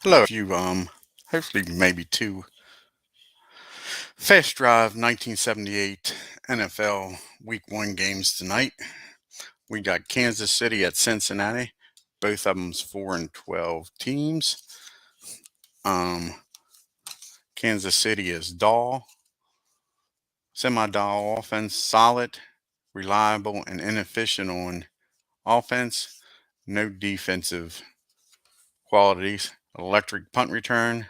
Hello. Hopefully maybe two fast drive 1978 NFL Week 1 games tonight. We got Kansas City at Cincinnati. Both of them's 4-12 teams. Um, Kansas City is semi-dull offense, solid, reliable, and inefficient on offense. No defensive qualities. Electric punt return,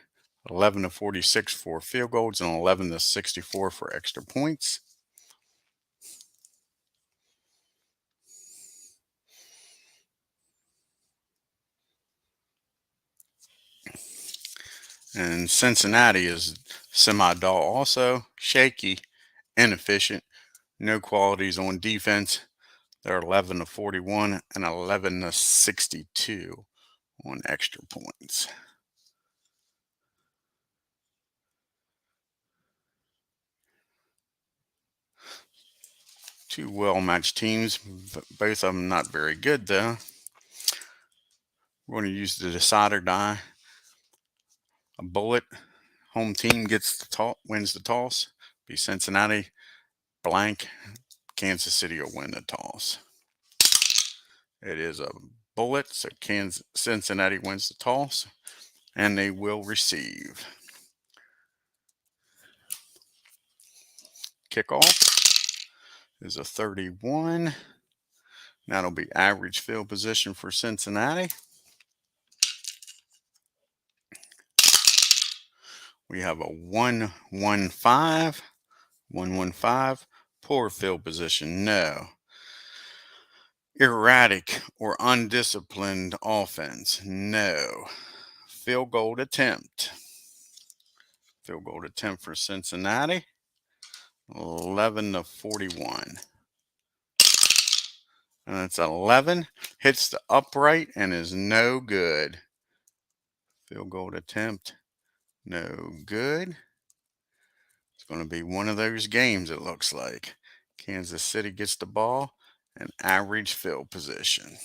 11 to 46 for field goals and 11 to 64 for extra points. And Cincinnati is semi-dull also, shaky, inefficient, no qualities on defense. They're 11 to 41 and 11 to 62 on extra points. Two well-matched teams, but both of them not very good though. We're going to use the decide or die. A bullet. Home team wins the toss. Be Cincinnati blank. Kansas City will win the toss. It is a bullet, so Cincinnati wins the toss, and they will receive. Kickoff is a 31. That'll be average field position for Cincinnati. We have a 1-1-5. 1-1-5. Poor field position, no. Erratic or undisciplined offense, no. Field goal attempt. Field goal attempt for Cincinnati, 11 to 41. And it's 11. Hits the upright and is no good. Field goal attempt, no good. It's going to be one of those games, it looks like. Kansas City gets the ball and average field position.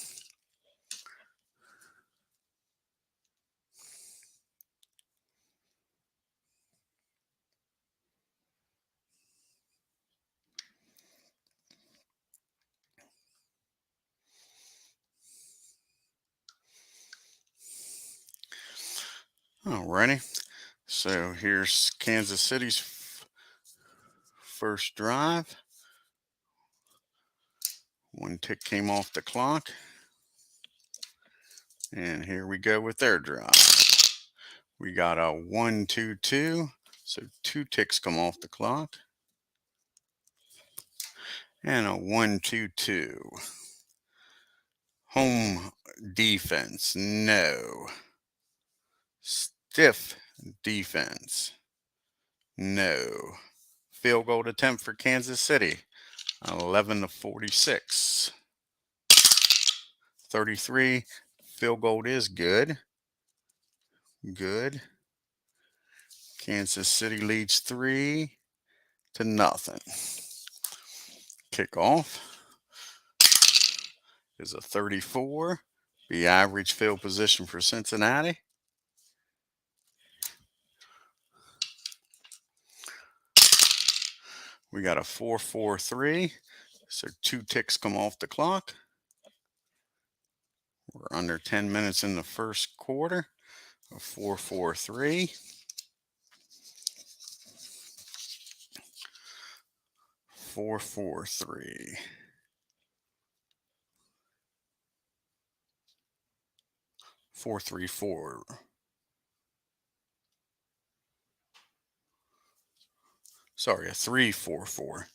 Alrighty. So here's Kansas City's first drive. One tick came off the clock. And here we go with their drive. We got a 1-2-2. So 2 ticks come off the clock. And a 1-2-2. Home defense, no. Stiff defense, no. Field goal attempt for Kansas City, 11 to 46. 33. Field goal is good. Good. Kansas City leads 3-0. Kickoff is a 34. Be average field position for Cincinnati. We got a 4-4-3. So 2 ticks come off the clock. We're under 10 minutes in the first quarter. A 4-4-3. 4-4-3. 4-3-4. Sorry, a 3-4-4.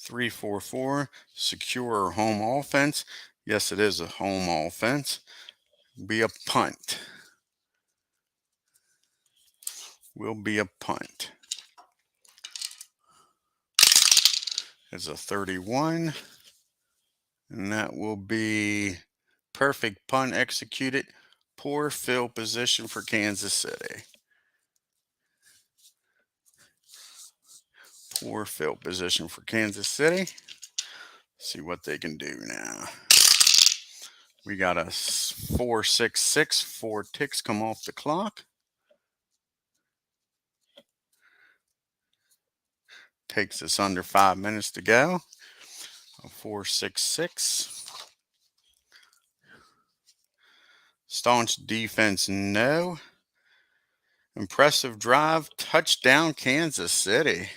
3-4-4. Secure home offense. Yes, it is a home offense. Be a punt. Will be a punt. It's a 31. And that will be perfect punt executed. Poor field position for Kansas City. Poor field position for Kansas City. See what they can do now. We got a 4-6-6, 4 ticks come off the clock. Takes us under 5 minutes to go. A 4-6-6. Staunch defense, no. Impressive drive, touchdown, Kansas City.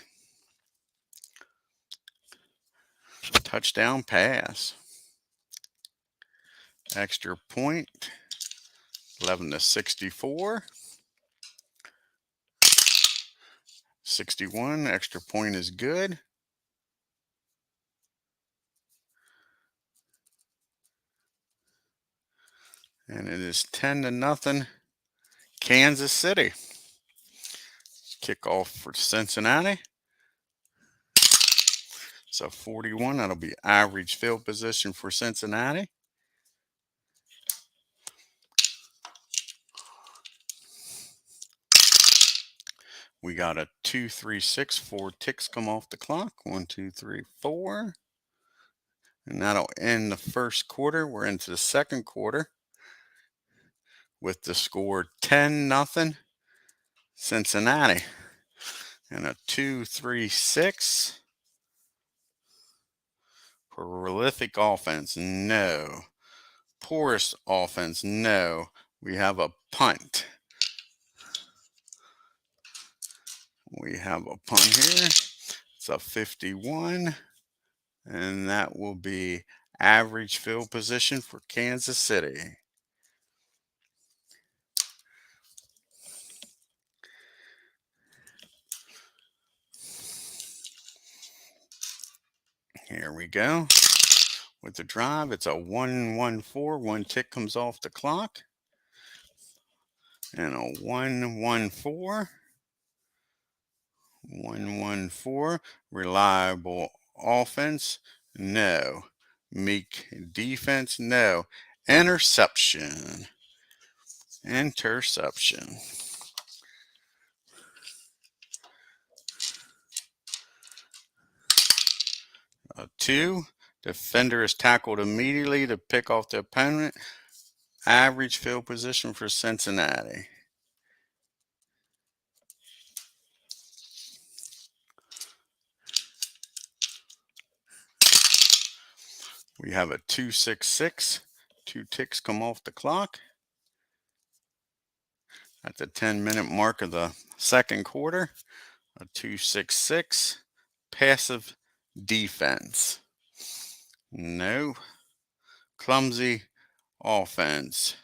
Touchdown pass. Extra point, 11-64. 61, extra point is good. And it is 10-0, Kansas City. Kickoff for Cincinnati. So 41, that'll be average field position for Cincinnati. We got a 2-3-6, 4 ticks come off the clock. 1, 2, 3, 4. And that'll end the first quarter. We're into the second quarter with the score 10-0 Cincinnati. And a 2-3-6. Prolific offense, no. Porous offense, no. We have a punt. We have a punt here. It's a 51. And that will be average field position for Kansas City. Here we go. With the drive, it's a 1-1-4. 1 tick comes off the clock. And a 1-1-4. 1-1-4. Reliable offense, no. Meek defense, no. Interception. Interception. A 2. Defender is tackled immediately to pick off the opponent. Average field position for Cincinnati. We have a 2-6-6. 2 ticks come off the clock. At the 10-minute mark of the second quarter, a 2-6-6. Passive defense, no. Clumsy offense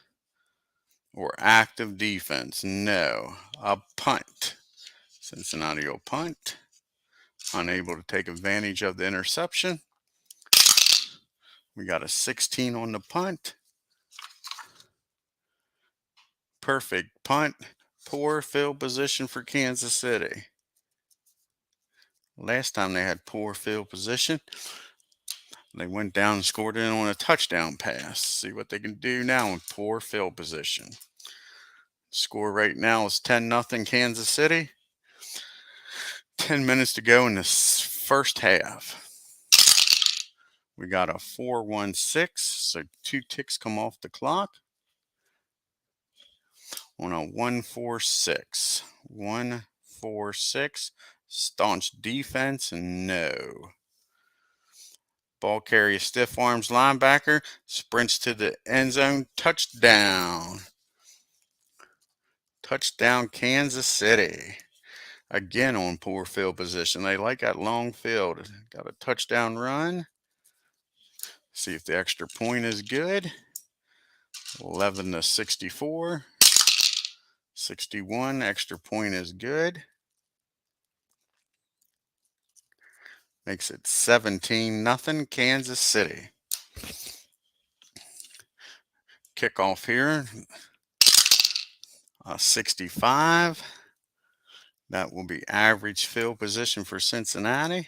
or active defense, no. A punt. Cincinnati will punt. Unable to take advantage of the interception. We got a 16 on the punt. Perfect punt. Poor field position for Kansas City. Last time they had poor field position, they went down and scored in on a touchdown pass. See what they can do now in poor field position. Score right now is 10-0 Kansas City. 10 minutes to go in the first half. We got a 4-1-6, so 2 ticks come off the clock. On a 1-4-6. 1-4-6. Staunch defense, no. Ball carrier, stiff arms linebacker, sprints to the end zone, touchdown. Touchdown, Kansas City. Again on poor field position. They like that long field. Got a touchdown run. See if the extra point is good. 11-64. 61, extra point is good. Makes it 17-0 Kansas City. Kickoff here. 65. That will be average field position for Cincinnati.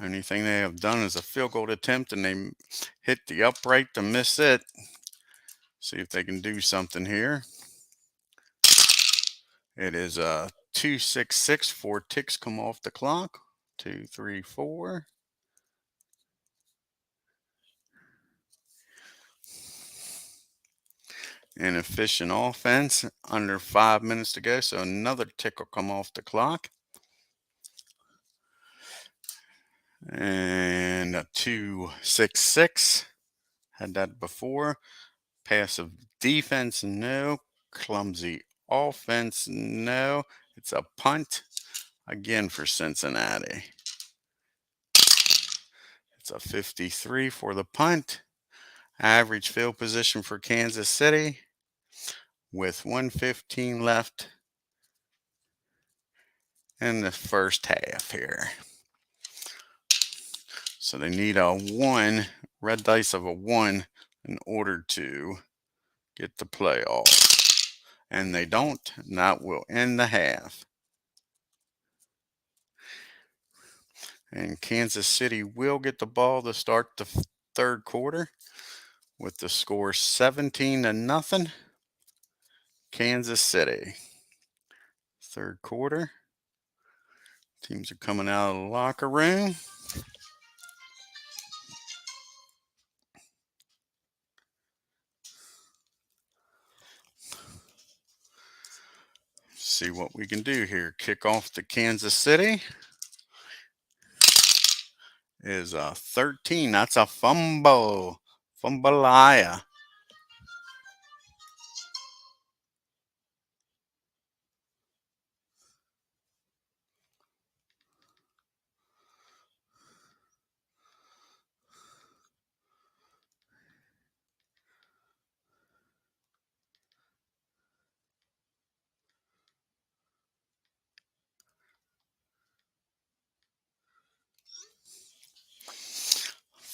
Only thing they have done is a field goal attempt, and they hit the upright to miss it. See if they can do something here. It is a 2-6-6. 4 ticks come off the clock. 2, 3, 4. and efficient offense. Under 5 minutes to go, so another tick will come off the clock. And a 2-6-6. Had that before. Passive defense, no. Clumsy offense, no. It's a punt again for Cincinnati. It's a 53 for the punt. Average field position for Kansas City with 1:15 left in the first half here. So they need a 1, red dice of a 1 in order to get the playoff. And they don't, and that will end the half. And Kansas City will get the ball to start the third quarter with the score 17-0. Kansas City. Third quarter. Teams are coming out of the locker room. See what we can do here. Kick off to Kansas City is a 13. That's a fumble. Fumbleia.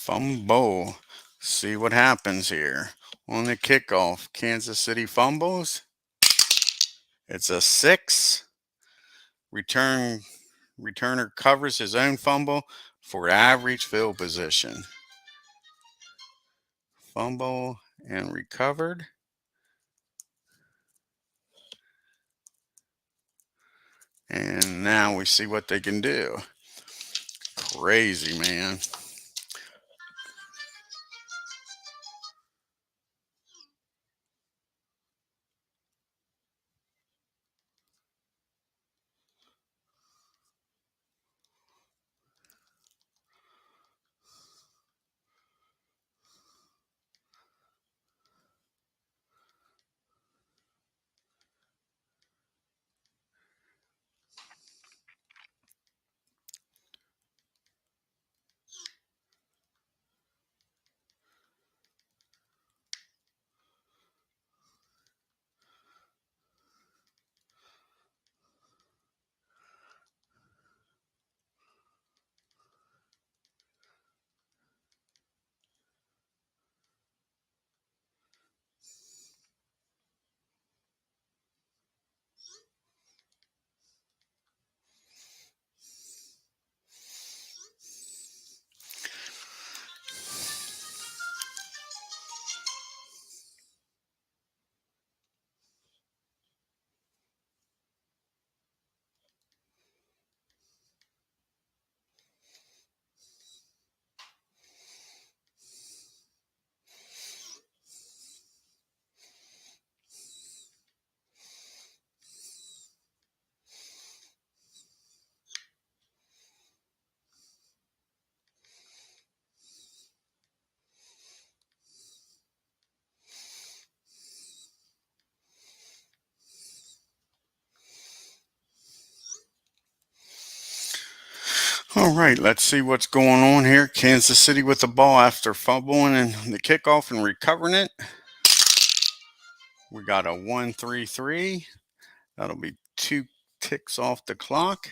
Fumble. See what happens here. On the kickoff, Kansas City fumbles. It's a 6. Returner covers his own fumble for average field position. Fumble and recovered. And now we see what they can do. Crazy, man. All right, let's see what's going on here. Kansas City with the ball after fumbling and the kickoff and recovering it. We got a 1-3-3. That'll be 2 ticks off the clock.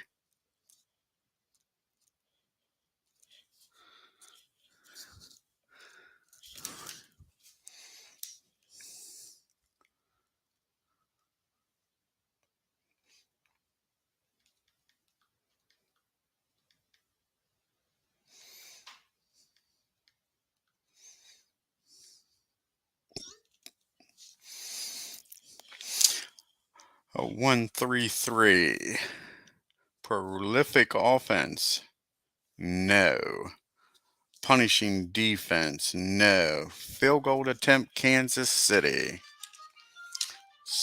A 1-3-3. Prolific offense. No. Punishing defense. No. Field goal attempt, Kansas City.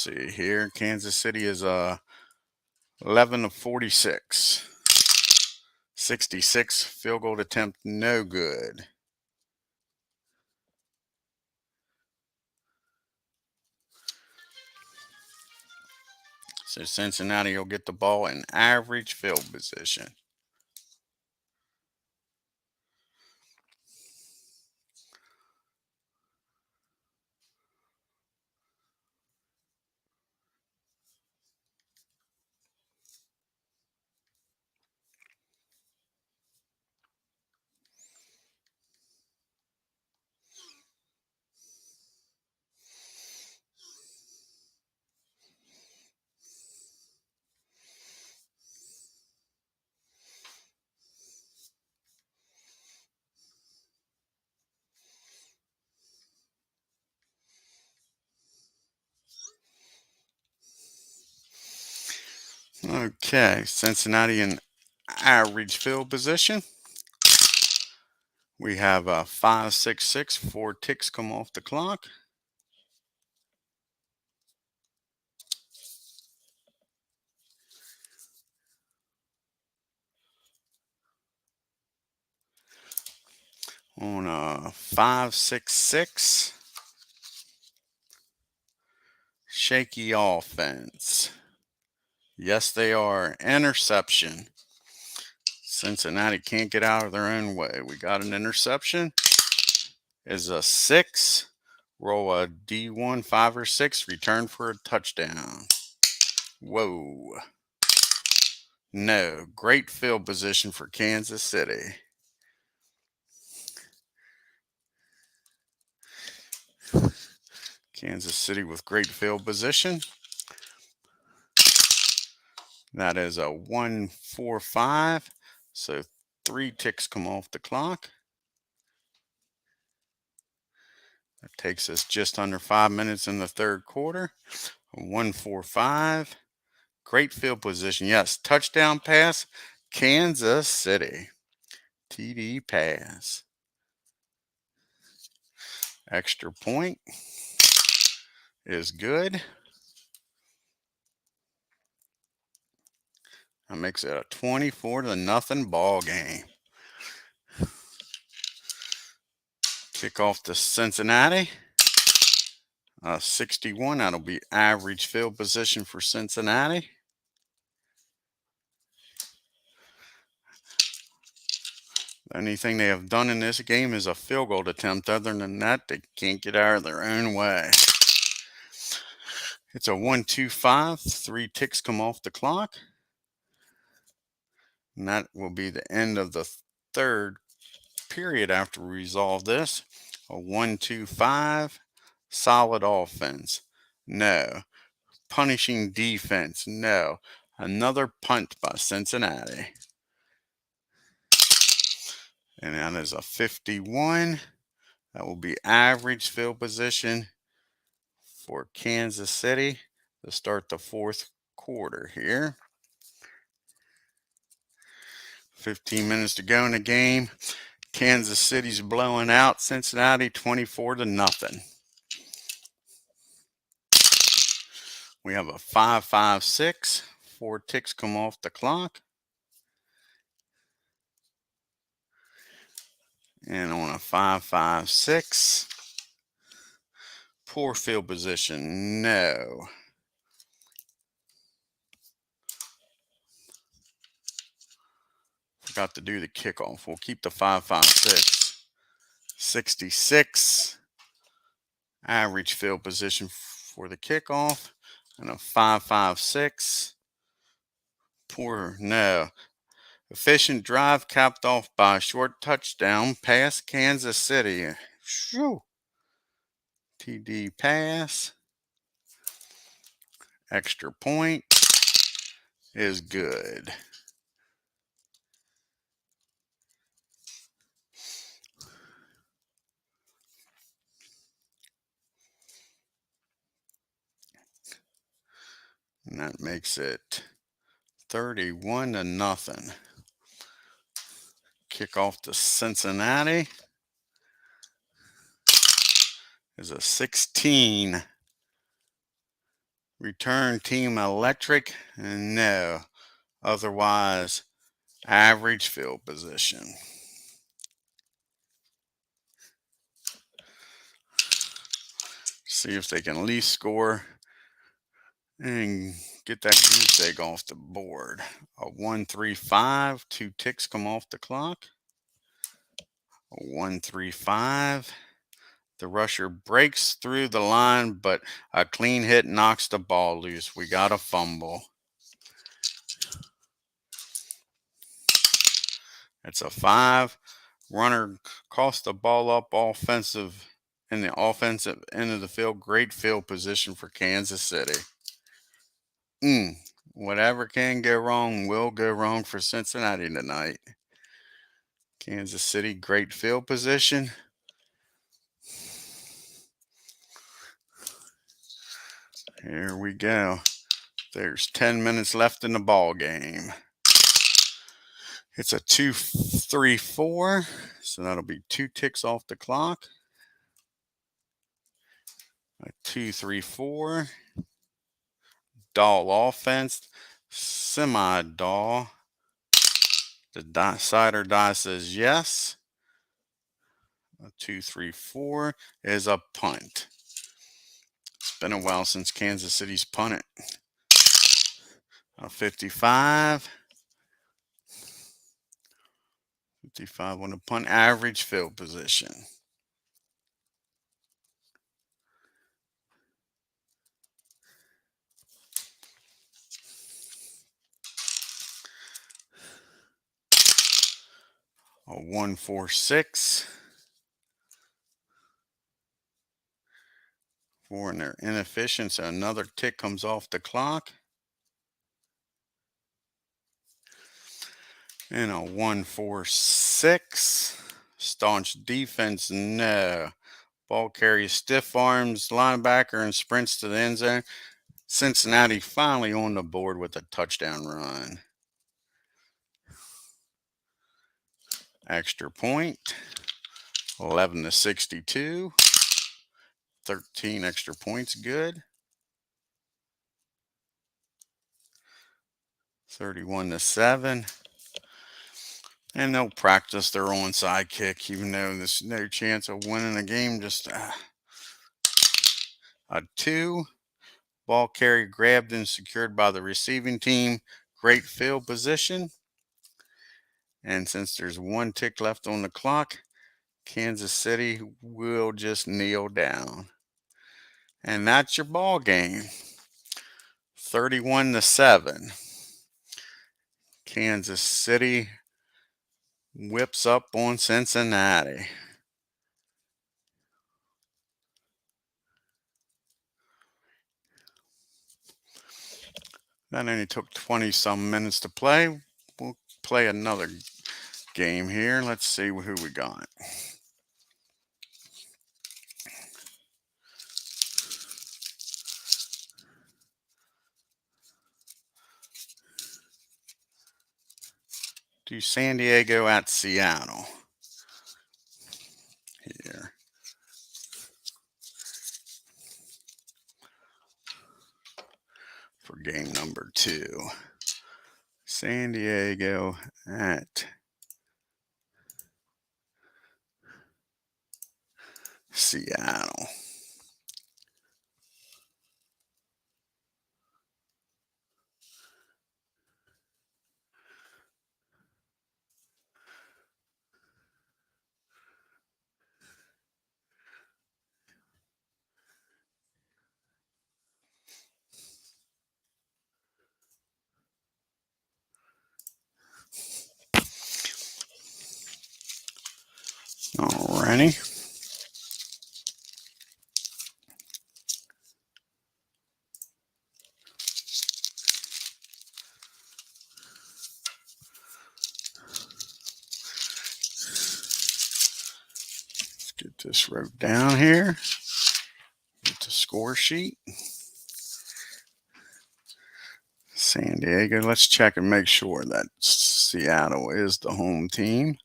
see here. Kansas City is 11 of 46. 66 field goal attempt, no good. So Cincinnati will get the ball in average field position. Okay, Cincinnati in average field position. We have a 5-6-6, 4 ticks come off the clock. On a 5-6-6, shaky offense. Yes, they are. Interception. Cincinnati can't get out of their own way. We got an interception. Is a 6. Roll a D1, 5 or 6. Return for a touchdown. Whoa. No. Great field position for Kansas City. Kansas City with great field position. That is a 1-4-5. So 3 ticks come off the clock. That takes us just under 5 minutes in the third quarter. A 1-4-5. Great field position. Yes, touchdown pass. Kansas City. TD pass. Extra point is good. That makes it a 24-0 ball game. Kickoff to Cincinnati. 61. That'll be average field position for Cincinnati. The only thing they have done in this game is a field goal attempt. Other than that, they can't get out of their own way. It's a 1-2-5. 3 ticks come off the clock. And that will be the end of the third period after we resolve this. A 1-2-5. Solid offense. No. Punishing defense. No. Another punt by Cincinnati. And that is a 51. That will be average field position for Kansas City to start the fourth quarter here. 15 minutes to go in the game. Kansas City's blowing out Cincinnati 24-0. We have a 5-5-6. 4 ticks come off the clock. And on a 5-5-6, poor field position, no. Forgot to do the kickoff. We'll keep the 5-5-6. 66, average field position for the kickoff. And a 5-5-6, poor, no. Efficient drive capped off by a short touchdown pass Kansas City. Shoo. TD pass. Extra point is good. And that makes it 31-0. Kickoff to Cincinnati is a 16. Return team electric? No. Otherwise, average field position. See if they can at least score and get that goose egg off the board. A 1-3-5, 2 ticks come off the clock. A 1-3-5. The rusher breaks through the line, but a clean hit knocks the ball loose. We got a fumble. It's a 5. Runner costs the ball up in the offensive end of the field. Great field position for Kansas City. Whatever can go wrong will go wrong for Cincinnati tonight. Kansas City, great field position. Here we go. There's 10 minutes left in the ball game. It's a 2-3-4, so that'll be 2 ticks off the clock. A 2-3-4. Doll offense, semi-doll. The cider die says yes. A 2-3-4 is a punt. It's been a while since Kansas City's punted. A 55. 55 on the punt, average field position. A 1-4-6. 4 and they're inefficient, so another tick comes off the clock. And a 1-4-6. Staunch defense, no. Ball carries stiff arms, linebacker, and sprints to the end zone. Cincinnati finally on the board with a touchdown run. Extra point. 11-62. 13 extra points, good. 31-7. And they'll practice their onside kick, even though there's no chance of winning the game. Just a 2. Ball carry grabbed and secured by the receiving team. Great field position. And since there's 1 tick left on the clock, Kansas City will just kneel down. And that's your ball game. 31-7. Kansas City whips up on Cincinnati. That only took 20-some minutes to play. We'll play another game here. Let's see who we got. Do San Diego at Seattle. Here. For game number 2. San Diego at Seattle. Alrighty. Let's get this wrote down here. Get the score sheet. San Diego. Let's check and make sure that Seattle is the home team.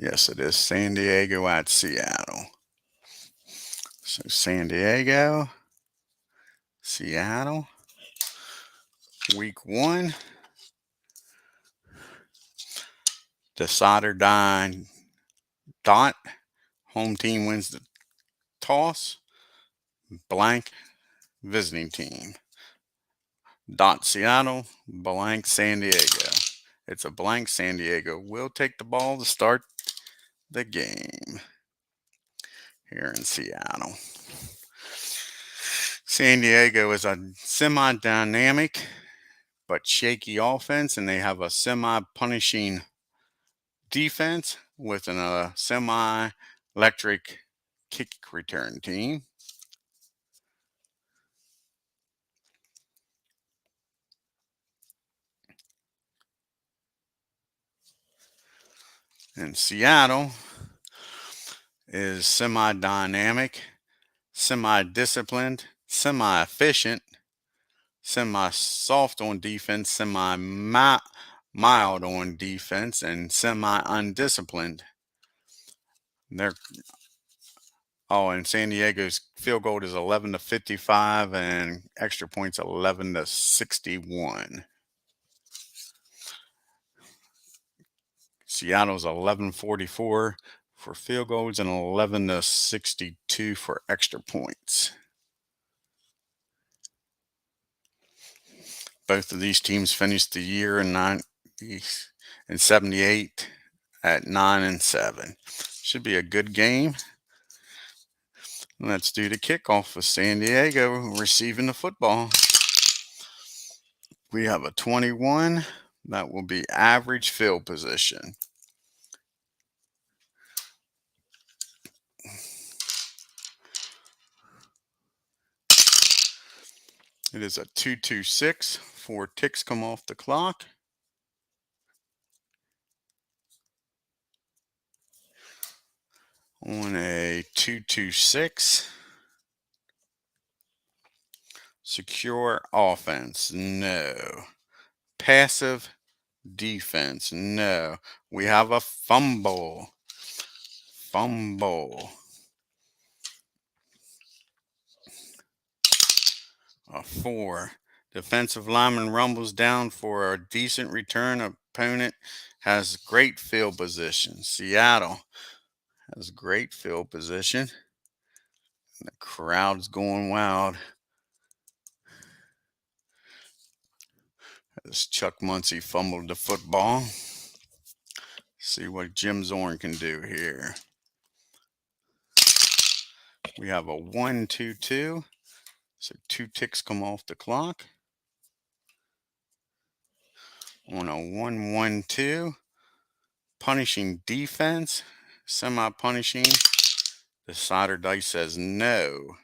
Yes, it is San Diego at Seattle. So San Diego, Seattle, week 1. Decider die dot. Home team wins the toss. Blank visiting team. Dot Seattle, blank San Diego. It's a blank. San Diego will take the ball to start the game here in Seattle. San Diego is a semi-dynamic but shaky offense, and they have a semi-punishing defense with a semi-electric kick return team. And Seattle is semi-dynamic, semi-disciplined, semi-efficient, semi-soft on defense, semi-mild on defense, and semi-undisciplined. And San Diego's field goal is 11-55, and extra points 11-61. Seattle's 11-44 for field goals and 11-62 for extra points. Both of these teams finished the year in 78 at 9-7. Should be a good game. Let's do the kickoff with San Diego receiving the football. We have a 21. That will be average field position. It is a 2-2-6. 4 ticks come off the clock. On a 2-2-6. Secure offense, no. Passive defense, no. We have a fumble. A 4. Defensive lineman rumbles down for a decent return. Opponent has great field position. Seattle has great field position. The crowd's going wild as Chuck Muncie fumbled the football. See what Jim Zorn can do here. We have a 1-2-2. So 2 ticks come off the clock. On a 1-1-2. Punishing defense. Semi-punishing. The Cider dice says no.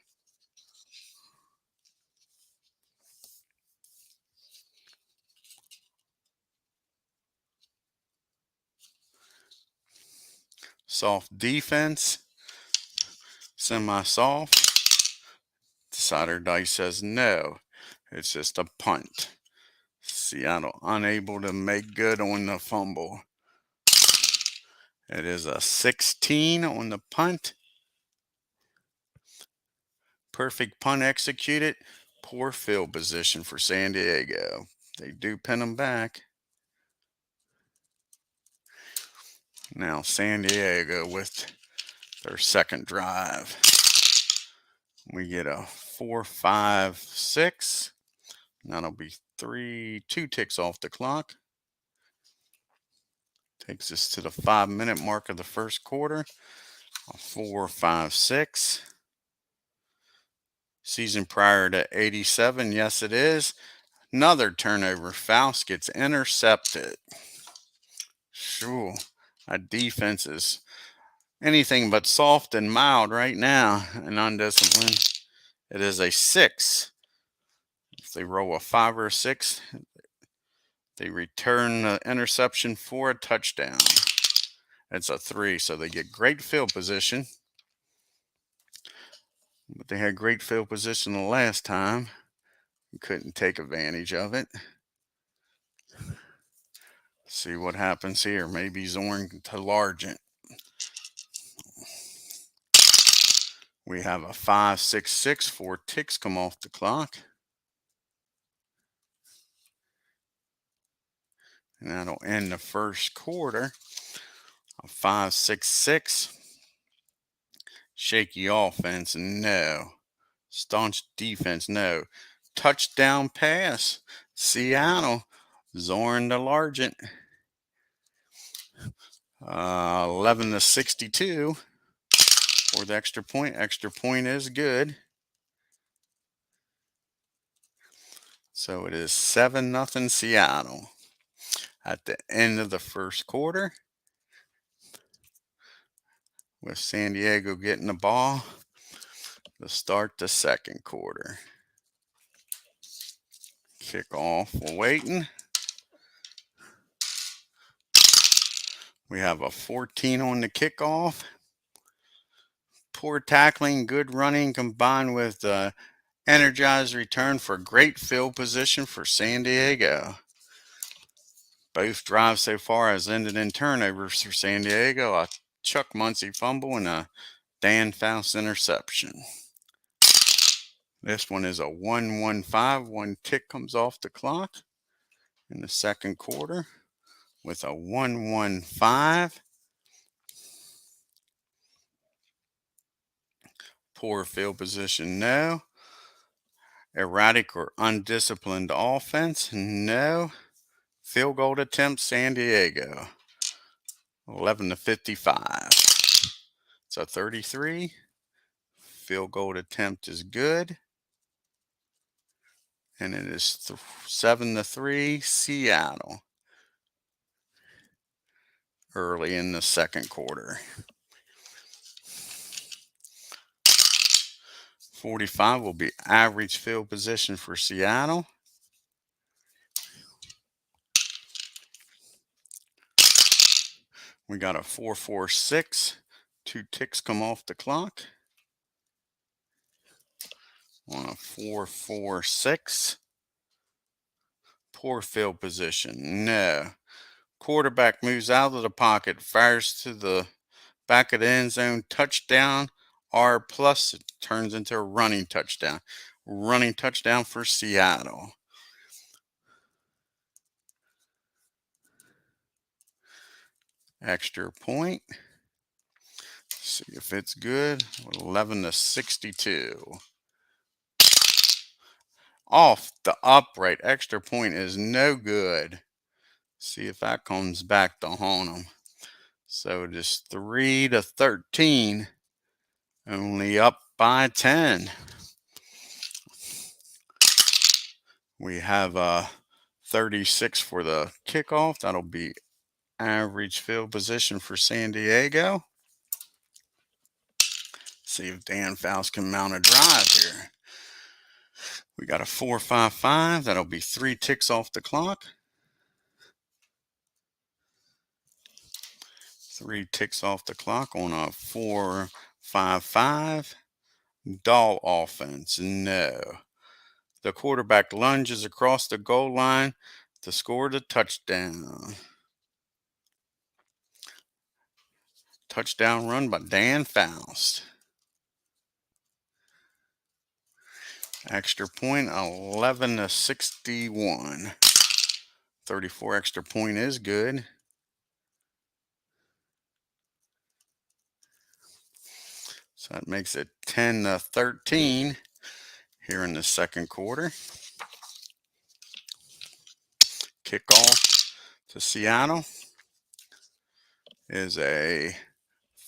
Soft defense. Semi-soft. The Cider dice says no. It's just a punt. Seattle unable to make good on the fumble. It is a 16 on the punt. Perfect punt executed. Poor field position for San Diego. They do pin them back. Now San Diego with their second drive. We get a 4-5-6. That'll be 2 ticks off the clock. Takes us to the 5-minute mark of the first quarter. A 4-5-6. Season prior to 87, yes it is. Another turnover. Faust gets intercepted. Sure, our defense is anything but soft and mild right now and undisciplined. It is a 6. If they roll a 5 or a 6, they return the interception for a touchdown. It's a 3, so they get great field position. But they had great field position the last time. Couldn't take advantage of it. See what happens here. Maybe Zorn to large it. We have a 5-6-6, 4 ticks come off the clock. And that'll end the first quarter. A 5-6-6. Shaky offense, no. Staunch defense, no. Touchdown pass. Seattle. Zorn the Largent. 11-62 for the extra point. Extra point is good. So it is 7-0 Seattle at the end of the first quarter, with San Diego getting the ball to start the second quarter. Kickoff waiting. We have a 14 on the kickoff. Poor tackling, good running combined with energized return for great field position for San Diego. Both drives so far has ended in turnovers for San Diego. A Chuck Muncie fumble and a Dan Faust interception. This one is a 1-1-5. 1 tick comes off the clock in the second quarter with a 1-1-5. Poor field position, no. Erratic or undisciplined offense, no. Field goal attempt, San Diego. 11-55. So 33. Field goal attempt is good. And it is 7-3 Seattle early in the second quarter. 45 will be average field position for Seattle. We got a 4-4-6. 2 ticks come off the clock on a 4-4-6. Poor field position, no. Quarterback moves out of the pocket, fires to the back of the end zone, touchdown, R+, it turns into a running touchdown. Running touchdown for Seattle. Extra point. See if it's good. 11-62. Off the upright. Extra point is no good. See if that comes back to haunt them. So it is 3-13. Only up by 10. We have a 36 for the kickoff. That'll be average field position for San Diego. See if Dan Faust can mount a drive here. We got a 4-5-5. That'll be 3 ticks off the clock. 3 ticks off the clock on a 4-5-5. Doll offense, no. The quarterback lunges across the goal line to score the touchdown. Touchdown run by Dan Faust. Extra point, 11-61. 34 extra point is good. So that makes it 10-13 here in the second quarter. Kickoff to Seattle is a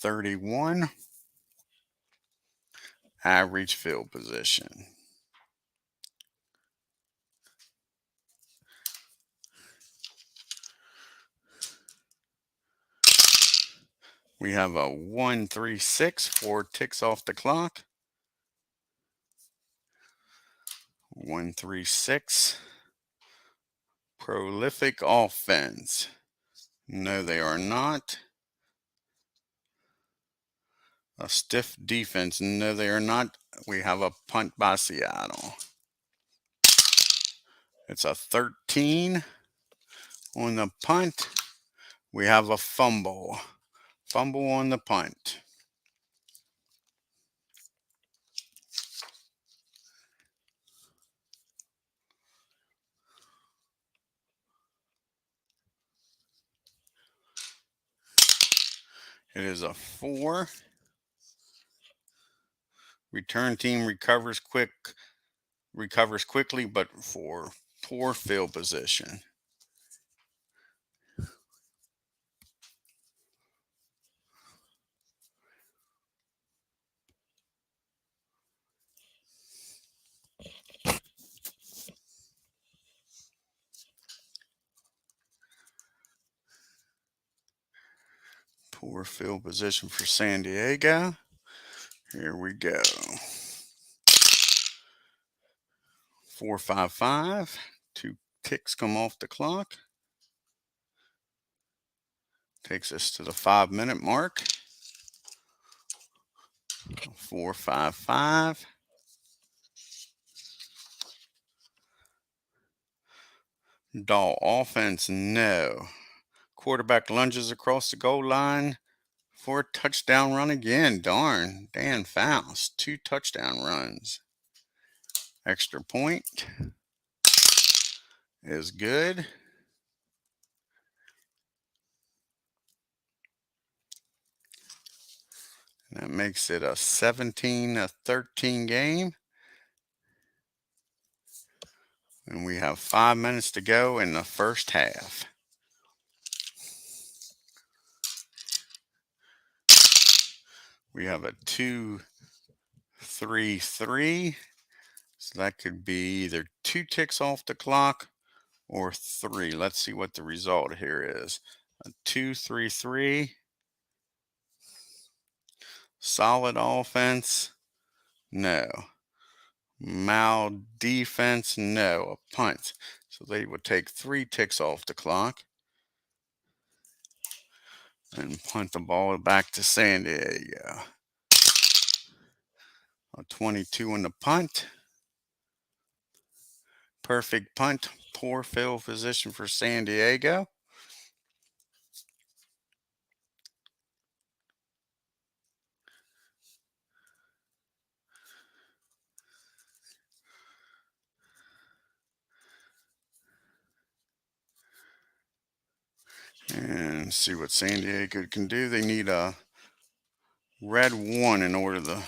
31. Average field position. We have a 1-3-6, 4 ticks off the clock. 1-3-6. Prolific offense. No, they are not. A stiff defense. No, they are not. We have a punt by Seattle. It's a 13 on the punt. We have a fumble. Fumble on the punt. It is a 4. Return team recovers quickly, but for poor field position. Poor field position for San Diego. Here we go. 4-5-5. 2 ticks come off the clock. Takes us to the 5-minute mark. 4-5-5. Doll offense, no. Quarterback lunges across the goal line for a touchdown run again. Darn, Dan Faust, 2 touchdown runs. Extra point is good. That makes it a 17-13 game. And we have 5 minutes to go in the first half. We have a 2-3-3. So that could be either 2 ticks off the clock or 3. Let's see what the result here is. A 2-3-3. Solid offense, no. Mal defense, no. A punt. So they would take 3 ticks off the clock and punt the ball back to San Diego. A 22 in the punt. Perfect punt. Poor field position for San Diego. And see what San Diego can do. They need a red 1 in order to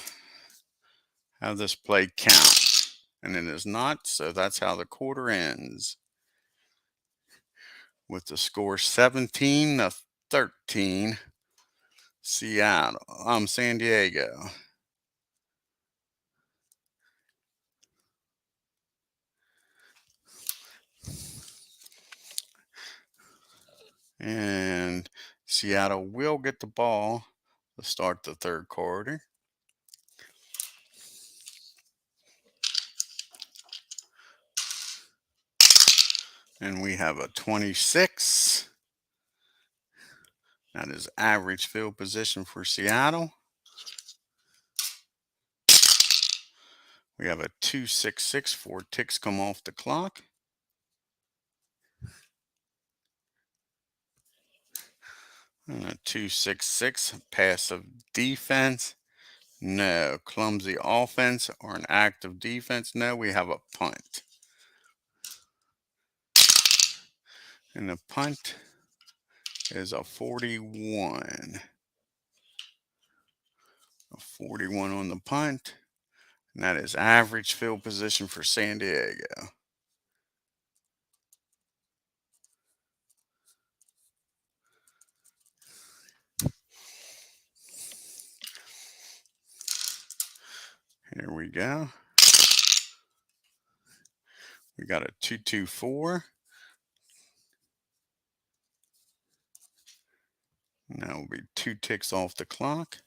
have this play count. And it is not, so that's how the quarter ends. With the score 17-13, San Diego. And Seattle will get the ball to start the third quarter. And we have a 26. That is average field position for Seattle. We have a 2-6-6. 4 ticks come off the clock. And a 2-6-6. Passive defense. No. Clumsy offense or an active defense. No, we have a punt. And the punt is a 41. A 41 on the punt. And that is average field position for San Diego. Here we go. We got a 2-2-4. That will be 2 ticks off the clock.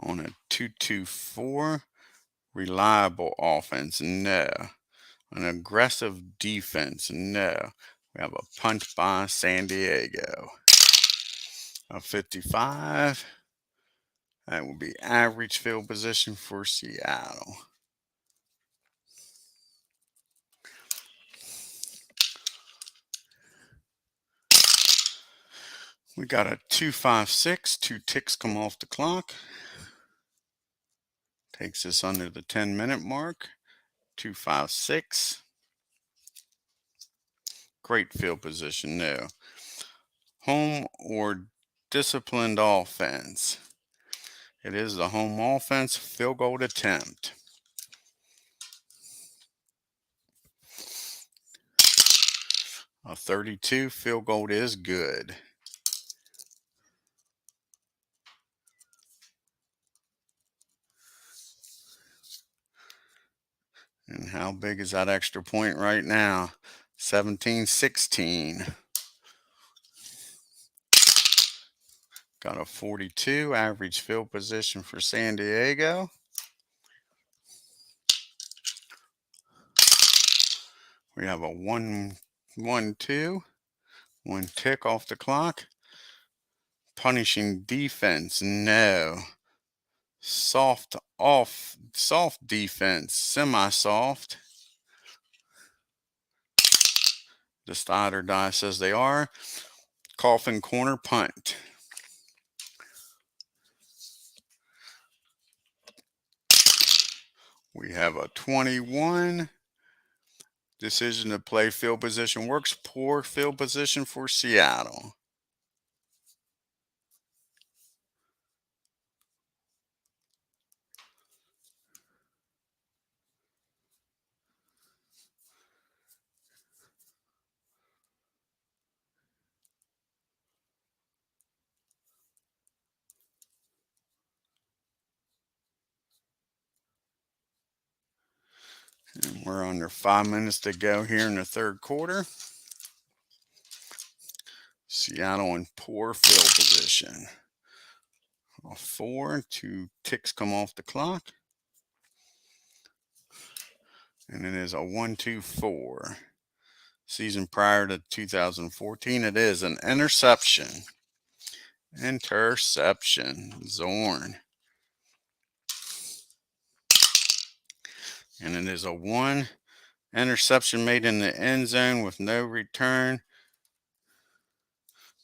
On a 2-2-4. Reliable offense, no. An aggressive defense, no. We have a punt by San Diego. A 55. That will be average field position for Seattle. We got a 2-5-6. 2 ticks come off the clock. Takes us under the 10-minute mark. 2-5-6. Great field position, no. Home or disciplined offense. It is the home offense field goal attempt. A 32 field goal is good. And how big is that extra point right now? 17-16. Got a 42 average field position for San Diego. We have a 1-1-2. 1 tick off the clock. Punishing defense, no. Soft defense, semi-soft. The side or die says they are. Coffin corner punt. We have a 21. Decision to play field position works. Poor field position for Seattle. And we're under 5 minutes to go here in the third quarter. Seattle in poor field position. A 4, 2 ticks come off the clock. And it is a 1-2-4. Season prior to 2014, it is an interception. Zorn. And it is a 1 interception made in the end zone with no return.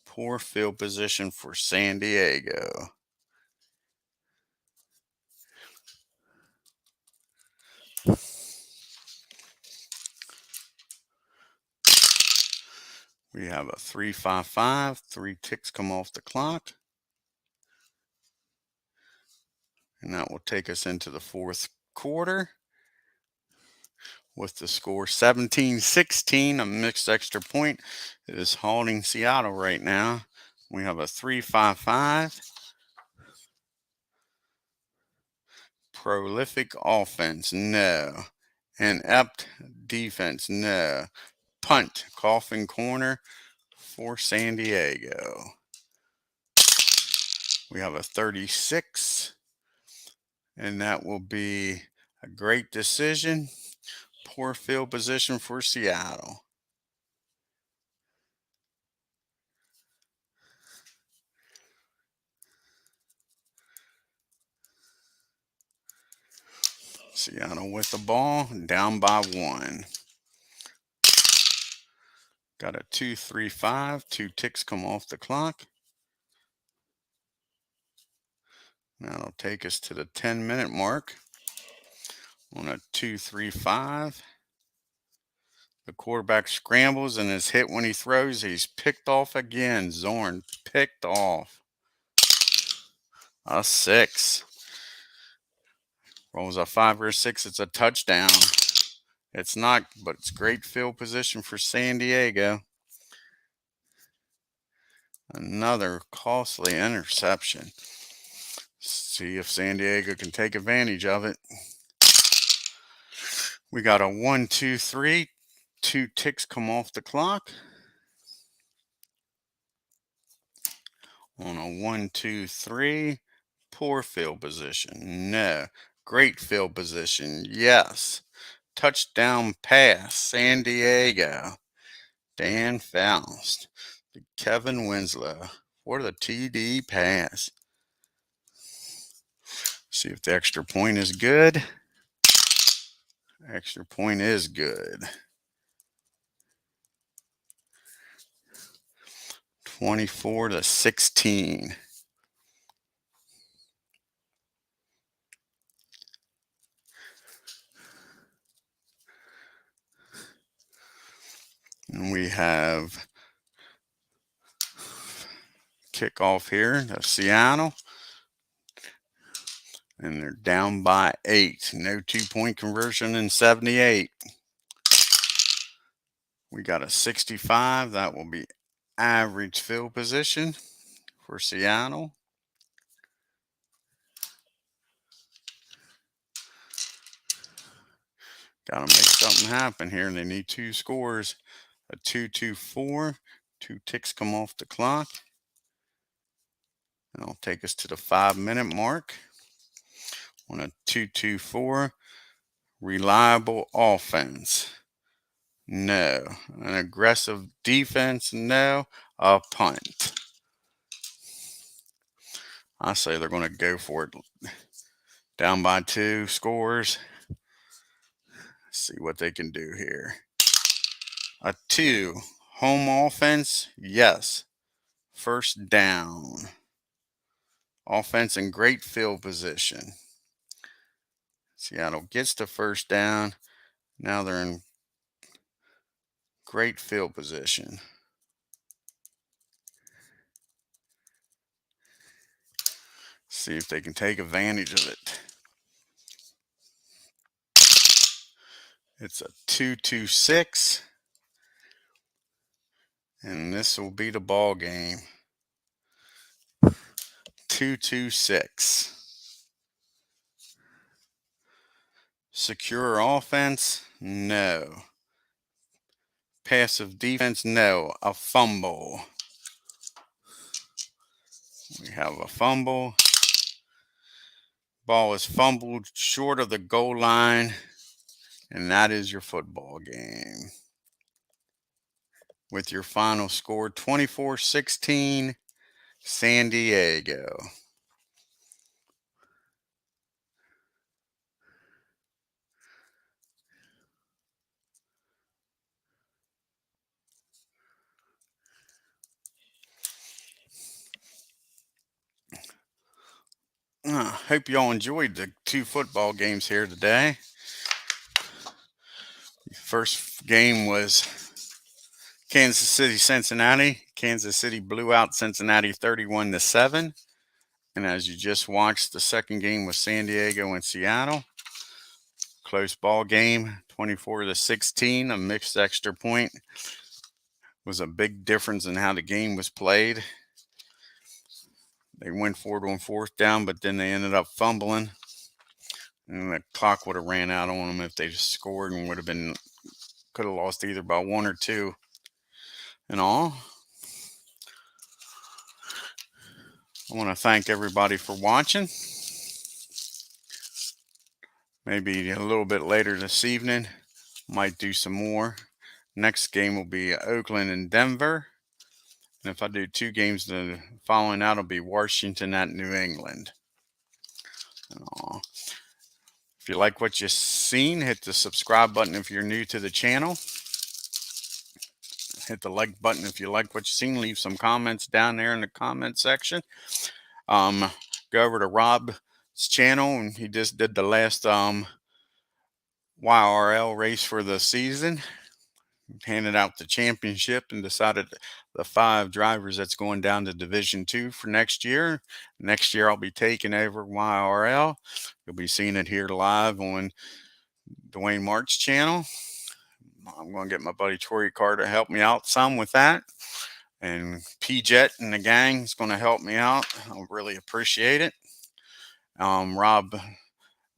Poor field position for San Diego. We have a 3-5-5. 3 ticks come off the clock. And that will take us into the fourth quarter with the score 17-16, a mixed extra point. It is holding Seattle right now. We have a 3-5-5. Prolific offense, no. Inept defense, no. Punt, coffin corner for San Diego. We have a 36, and that will be a great decision. Poor field position for Seattle. Seattle with the ball, down by 1. Got a 2-3-5. 2 ticks come off the clock. That'll take us to the 10-minute mark on a 2-3-5. The quarterback scrambles and is hit when he throws. He's picked off again. Zorn picked off. A 6. Rolls a 5 or a 6. It's a touchdown. It's not, but it's great field position for San Diego. Another costly interception. See if San Diego can take advantage of it. We got a 1-2-3. 2 ticks come off the clock. On a 1-2-3. Poor field position. No. Great field position. Yes. Touchdown pass. San Diego. Dan Faust. Kevin Winslow. For the TD pass. See if the extra point is good. Extra point is good. 24-16. And we have Kickoff here to Seattle. And they're down by 8. No 2-point conversion in 78. We got a 65. That will be average field position for Seattle. Got to make something happen here. They need 2 scores. A 2-2-4. 2 ticks come off the clock. And it'll take us to the 5-minute mark. On a 2-2-4. Reliable offense. No. An aggressive defense. No. A punt. I say they're going to go for it. Down by 2 scores. See what they can do here. A 2. Home offense. Yes. First down. Offense in great field position. Seattle gets the first down. Now they're in great field position. See if they can take advantage of it. It's a 2-2-6. And this will be the ball game. 2-2-6. Secure offense? No. Passive defense? No. A fumble. We have a fumble. Ball is fumbled short of the goal line. And that is your football game. With your final score, 24-16, San Diego. Hope you all enjoyed the 2 football games here today. First game was Kansas City, Cincinnati. Kansas City blew out Cincinnati 31-7. And as you just watched, the second game was San Diego and Seattle. Close ball game, 24-16. A mixed extra point was a big difference in how the game was played. They went for it on 4th down, but then they ended up fumbling. And the clock would have ran out on them if they just scored, and could have lost either by 1 or 2 and all. I want to thank everybody for watching. Maybe a little bit later this evening, might do some more. Next game will be Oakland and Denver. And if I do 2 games, the following out will be Washington at New England. If you like what you've seen, hit the subscribe button if you're new to the channel. Hit the like button if you like what you've seen. Leave some comments down there in the comment section. Go over to Rob's channel, and he just did the last YRL race for the season. Handed out the championship and decided the 5 drivers that's going down to Division 2 for next year. Next year, I'll be taking over YRL. You'll be seeing it here live on Dwayne Mark's channel. I'm going to get my buddy Troy Carter to help me out some with that. And P-Jet and the gang is going to help me out. I really appreciate it. Rob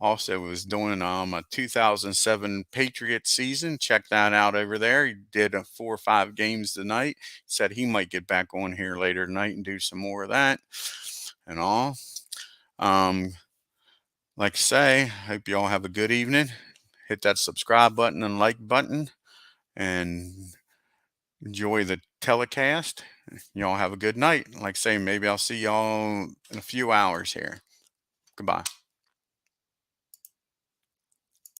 also was doing a 2007 Patriots season. Check that out over there. He did 4 or 5 games tonight. Said he might get back on here later tonight and do some more of that and all. Like I say, hope you all have a good evening. Hit that subscribe button and like button and enjoy the telecast. Y'all have a good night. Like I say, maybe I'll see y'all in a few hours here. Goodbye.